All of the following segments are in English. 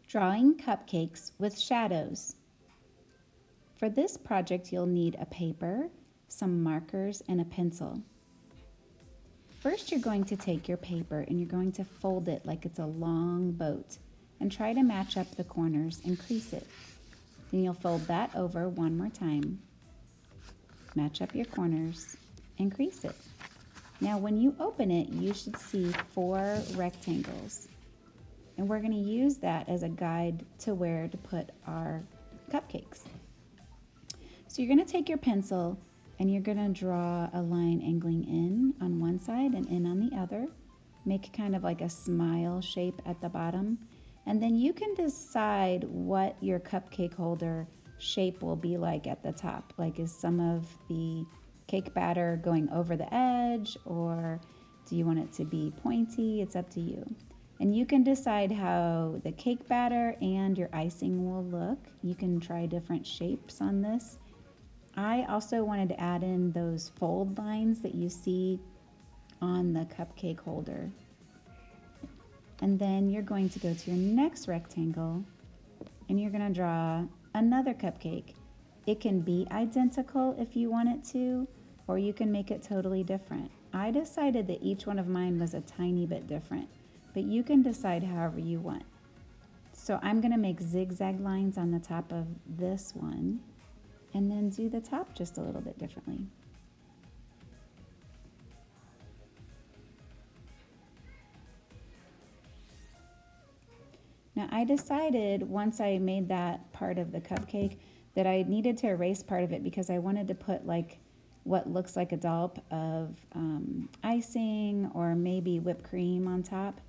Drawing cupcakes with shadows. For this project, you'll need a paper, some markers, and a pencil. First, you're going to take your paper and you're going to fold it like it's a long boat and try to match up the corners and crease it. Then you'll fold that over one more time. Match up your corners and crease it. Now, when you open it, you should see 4 rectangles. And we're going to use that as a guide to where to put our cupcakes. So you're going to take your pencil and you're going to draw a line angling in on one side and in on the other. Make kind of like a smile shape at the bottom. And then you can decide what your cupcake holder shape will be like at the top. Like, is some of the cake batter going over the edge, or do you want it to be pointy? It's up to you. And you can decide how the cake batter and your icing will look. You can try different shapes on this. I also wanted to add in those fold lines that you see on the cupcake holder. And then you're going to go to your next rectangle and you're going to draw another cupcake. It can be identical if you want it to, or you can make it totally different. I decided that each one of mine was a tiny bit different, but you can decide however you want. So I'm going to make zigzag lines on the top of this one and then do the top just a little bit differently. Now I decided once I made that part of the cupcake that I needed to erase part of it because I wanted to put like what looks like a dollop of icing or maybe whipped cream on top.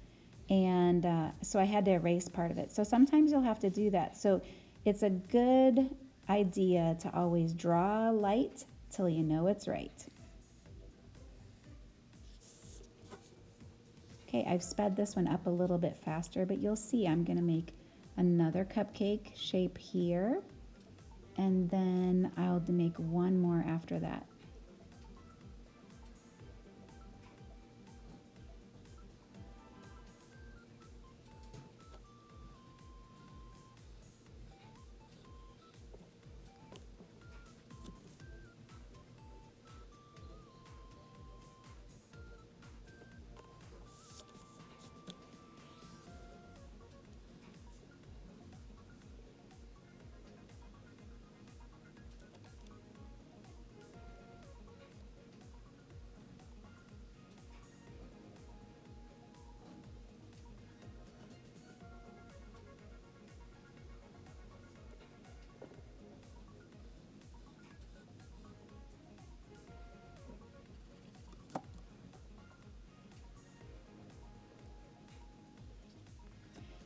And so I had to erase part of it. So sometimes you'll have to do that. So it's a good idea to always draw light till you know it's right. Okay, I've sped this one up a little bit faster, but you'll see I'm going to make another cupcake shape here, and then I'll make one more after that.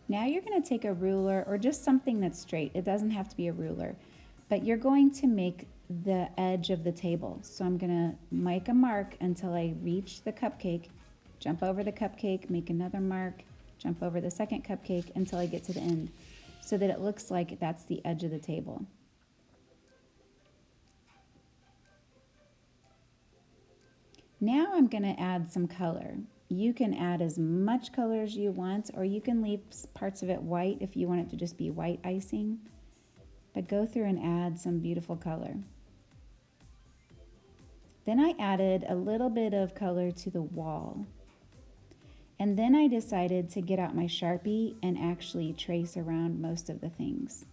Now you're going to take a ruler or just something that's straight. It doesn't have to be a ruler, but you're going to make the edge of the table. So I'm going to make a mark until I reach the cupcake, jump over the cupcake, make another mark, jump over the second cupcake until I get to the end so that it looks like that's the edge of the table. Now I'm going to add some color. You can add as much color as you want, or you can leave parts of it white if you want it to just be white icing. But go through and add some beautiful color. Then I added a little bit of color to the wall. And then I decided to get out my Sharpie and actually trace around most of the things.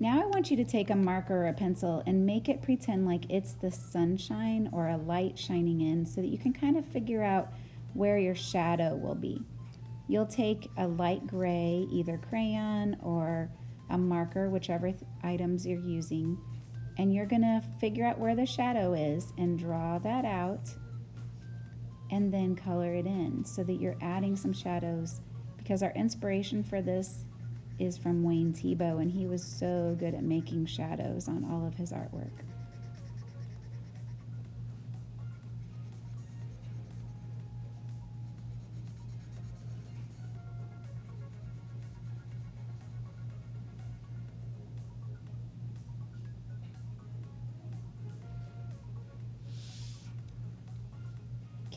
Now I want you to take a marker or a pencil and make it pretend like it's the sunshine or a light shining in so that you can kind of figure out where your shadow will be. You'll take a light gray, either crayon or a marker, whichever items you're using, and you're gonna figure out where the shadow is and draw that out and then color it in so that you're adding some shadows, because our inspiration for this is from Wayne Thiebaud, and he was so good at making shadows on all of his artwork.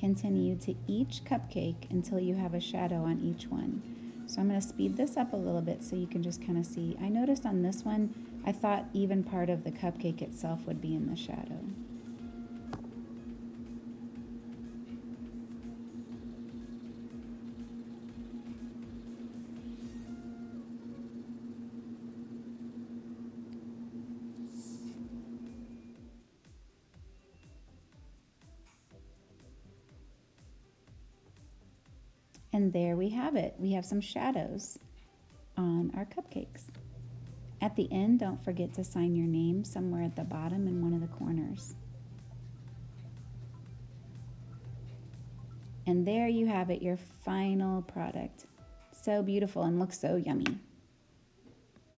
Continue to each cupcake until you have a shadow on each one. So I'm going to speed this up a little bit so you can just kind of see. I noticed on this one, I thought even part of the cupcake itself would be in the shadow. And there we have it. We have some shadows on our cupcakes. At the end, don't forget to sign your name somewhere at the bottom in one of the corners. And there you have it, your final product. So beautiful and looks so yummy.